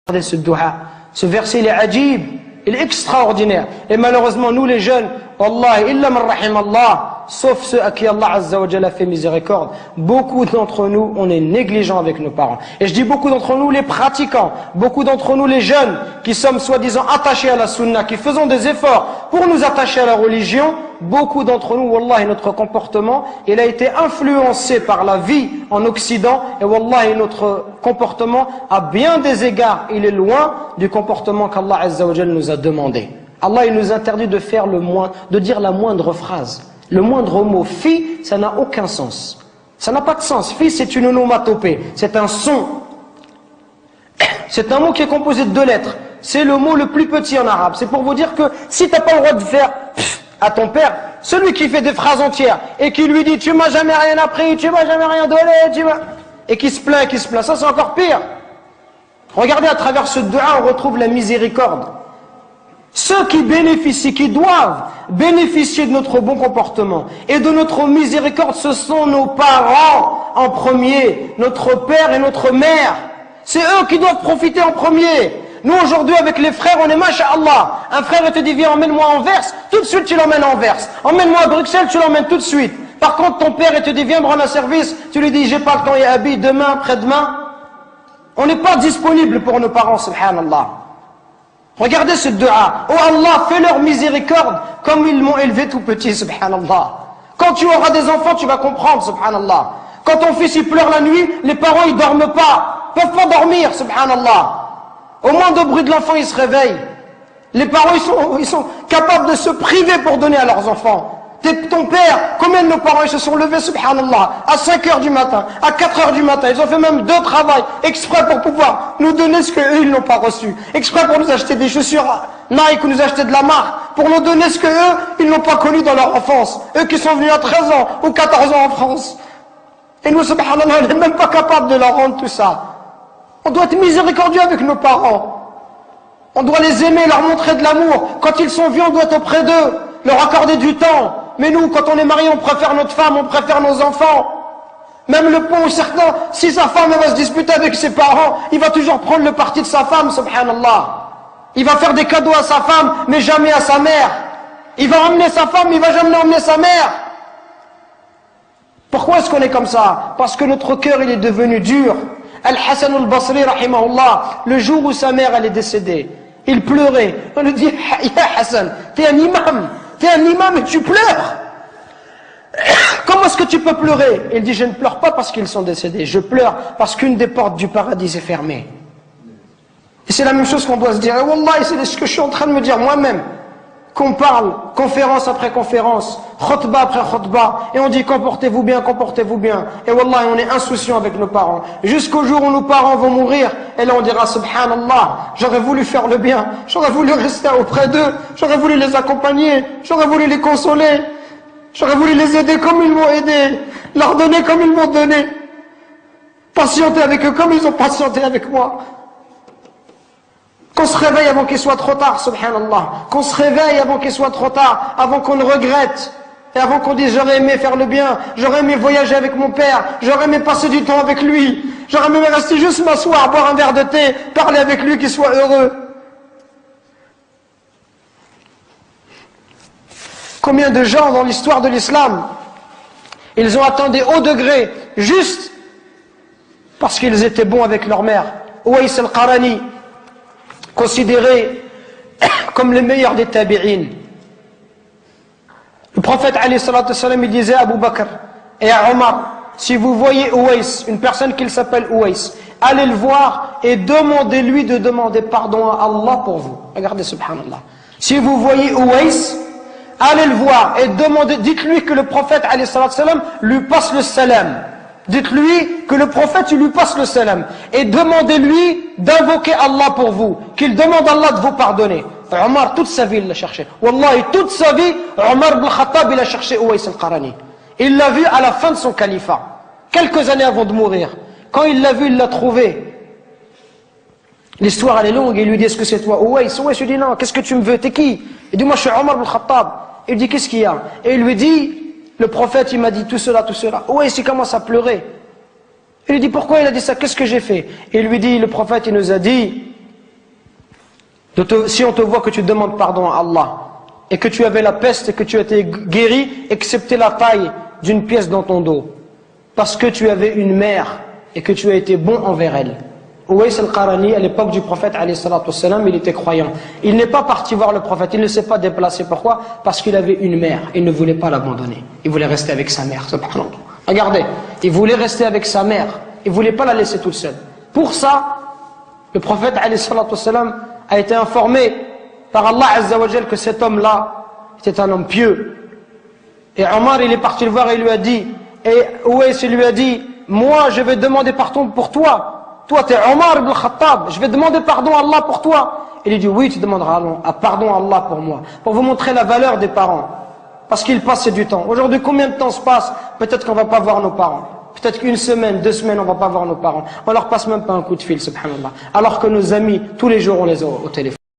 ce dua. Ce verset, il est ajib, il est extraordinaire. Et malheureusement, nous les jeunes, Wallahi, illa man rahim Allah, sauf ceux à qui Allah Azza wa Jalla fait miséricorde, beaucoup d'entre nous, on est négligents avec nos parents. Et je dis beaucoup d'entre nous, les pratiquants, beaucoup d'entre nous, les jeunes, qui sommes soi-disant attachés à la sunna, qui faisons des efforts pour nous attacher à la religion, beaucoup d'entre nous, Wallahi, notre comportement, il a été influencé par la vie en Occident, et Wallahi, notre comportement, à bien des égards, il est loin du comportement qu'Allah Azza wa Jalla nous a demandé. Allah, il nous interdit de faire de dire la moindre phrase. Le moindre mot. Fi, ça n'a aucun sens. Ça n'a pas de sens. Fi, c'est une onomatopée. C'est un son. C'est un mot qui est composé de 2 lettres. C'est le mot le plus petit en arabe. C'est pour vous dire que si tu n'as pas le droit de faire à ton père, celui qui fait des phrases entières et qui lui dit tu m'as jamais rien appris, tu m'as jamais rien donné, et qui se plaint, ça c'est encore pire. Regardez, à travers ce dua, on retrouve la miséricorde. Ceux qui bénéficient, qui doivent bénéficier de notre bon comportement et de notre miséricorde, ce sont nos parents en premier, notre père et notre mère. C'est eux qui doivent profiter en premier. Nous aujourd'hui avec les frères, on est masha'Allah. Un frère te dit viens, emmène-moi à Anvers, tout de suite tu l'emmènes à Anvers. Emmène-moi à Bruxelles, tu l'emmènes tout de suite. Par contre ton père te dit viens me rendre un service, tu lui dis j'ai pas le temps, il habille demain, après-demain. On n'est pas disponible pour nos parents, subhanallah. Regardez ce dua. Oh Allah, fais leur miséricorde comme ils m'ont élevé tout petit, subhanallah. Quand tu auras des enfants, tu vas comprendre, subhanallah. Quand ton fils il pleure la nuit, les parents ils dorment pas, peuvent pas dormir, subhanallah. Au moindre bruit de l'enfant, ils se réveillent. Les parents ils sont capables de se priver pour donner à leurs enfants. Ton père, combien de nos parents ils se sont levés, subhanallah, à 5h du matin, à 4h du matin, ils ont fait même 2 travails, exprès pour pouvoir nous donner ce qu'eux ils n'ont pas reçu, exprès pour nous acheter des chaussures Nike ou nous acheter de la marque, pour nous donner ce qu'eux ils n'ont pas connu dans leur enfance, eux qui sont venus à 13 ans ou 14 ans en France. Et nous, subhanallah, on n'est même pas capable de leur rendre tout ça. On doit être miséricordieux avec nos parents. On doit les aimer, leur montrer de l'amour. Quand ils sont vieux, on doit être auprès d'eux, leur accorder du temps. Mais nous, quand on est marié, on préfère notre femme, on préfère nos enfants. Même le point où certains, si sa femme va se disputer avec ses parents, il va toujours prendre le parti de sa femme, subhanallah. Il va faire des cadeaux à sa femme, mais jamais à sa mère. Il va emmener sa femme, il va jamais emmener sa mère. Pourquoi est-ce qu'on est comme ça? Parce que notre cœur, il est devenu dur. Al-Hassan al-Basri, rahimahullah, le jour où sa mère, elle est décédée, il pleurait. On lui dit, ya Hassan, t'es un imam et tu pleures. Comment est-ce que tu peux pleurer? Il dit, je ne pleure pas parce qu'ils sont décédés, je pleure parce qu'une des portes du paradis est fermée. Et c'est la même chose qu'on doit se dire. Et Wallah, c'est ce que je suis en train de me dire moi-même. Qu'on parle, conférence après conférence, khutbah après khutbah, et on dit comportez-vous bien, comportez-vous bien. Et Wallah, on est insouciant avec nos parents. Jusqu'au jour où nos parents vont mourir, et là on dira subhanallah, j'aurais voulu faire le bien, j'aurais voulu rester auprès d'eux, j'aurais voulu les accompagner, j'aurais voulu les consoler, j'aurais voulu les aider comme ils m'ont aidé, leur donner comme ils m'ont donné, patienter avec eux comme ils ont patienté avec moi. Qu'on se réveille avant qu'il soit trop tard, subhanallah. Qu'on se réveille avant qu'il soit trop tard, avant qu'on ne regrette. Et avant qu'on dise j'aurais aimé faire le bien, j'aurais aimé voyager avec mon père, j'aurais aimé passer du temps avec lui, j'aurais aimé rester juste m'asseoir, boire un verre de thé, parler avec lui, qu'il soit heureux. Combien de gens dans l'histoire de l'islam, ils ont atteint des hauts degrés, juste parce qu'ils étaient bons avec leur mère. Uwais al-Qarani, considérés comme les meilleurs des tabi'in. Le prophète alayhi salatu wassalam, il disait à Abu Bakr et à Omar, si vous voyez Uwais, une personne qui s'appelle Uwais, allez le voir et demandez-lui de demander pardon à Allah pour vous. Regardez, subhanallah. Si vous voyez Uwais, allez le voir et demandez, dites-lui que le prophète alayhi salatu wassalam lui passe le salam. Dites-lui que le prophète lui passe le salam et demandez-lui d'invoquer Allah pour vous, qu'il demande à Allah de vous pardonner. Omar, toute sa vie, il l'a cherché. Wallahi, toute sa vie, Omar ibn Khattab, il a cherché Uwais al-Qarani. Il l'a vu à la fin de son califat, quelques années avant de mourir. Quand il l'a vu, il l'a trouvé. L'histoire, elle est longue. Il lui dit, est-ce que c'est toi, Uwais? Uwais lui dit, non, qu'est-ce que tu me veux? T'es qui? Il dit, moi, je suis Omar ibn Khattab. Il dit, qu'est-ce qu'il y a? Et il lui dit, le prophète, il m'a dit tout cela, tout cela. Ouais, il commence à pleurer. Il lui dit, pourquoi il a dit ça? Qu'est-ce que j'ai fait? Et il lui dit, le prophète, il nous a dit, Si on te voit que tu demandes pardon à Allah, et que tu avais la peste et que tu as été guéri, excepté la taille d'une pièce dans ton dos, parce que tu avais une mère et que tu as été bon envers elle. Uwais al-Qarani, à l'époque du prophète, il était croyant. Il n'est pas parti voir le prophète, il ne s'est pas déplacé. Pourquoi? Parce qu'il avait une mère, il ne voulait pas l'abandonner. Il voulait rester avec sa mère. Regardez, il voulait rester avec sa mère, il ne voulait pas la laisser toute seule. Pour ça, le prophète a été informé par Allah Azza wa Jal que cet homme-là était un homme pieux. Et Omar, il est parti le voir et il lui a dit, et Uwais lui a dit, moi je vais demander pardon pour toi. Toi tu es Omar ibn Khattab, je vais demander pardon à Allah pour toi. Il lui dit, oui tu demanderas pardon à Allah pour moi. Pour vous montrer la valeur des parents. Parce qu'il passe du temps. Aujourd'hui combien de temps se passe? Peut-être qu'on ne va pas voir nos parents. Peut-être qu'une semaine, 2 semaines, on ne va pas voir nos parents. On leur passe même pas un coup de fil, subhanallah. Alors que nos amis, tous les jours on les a au téléphone.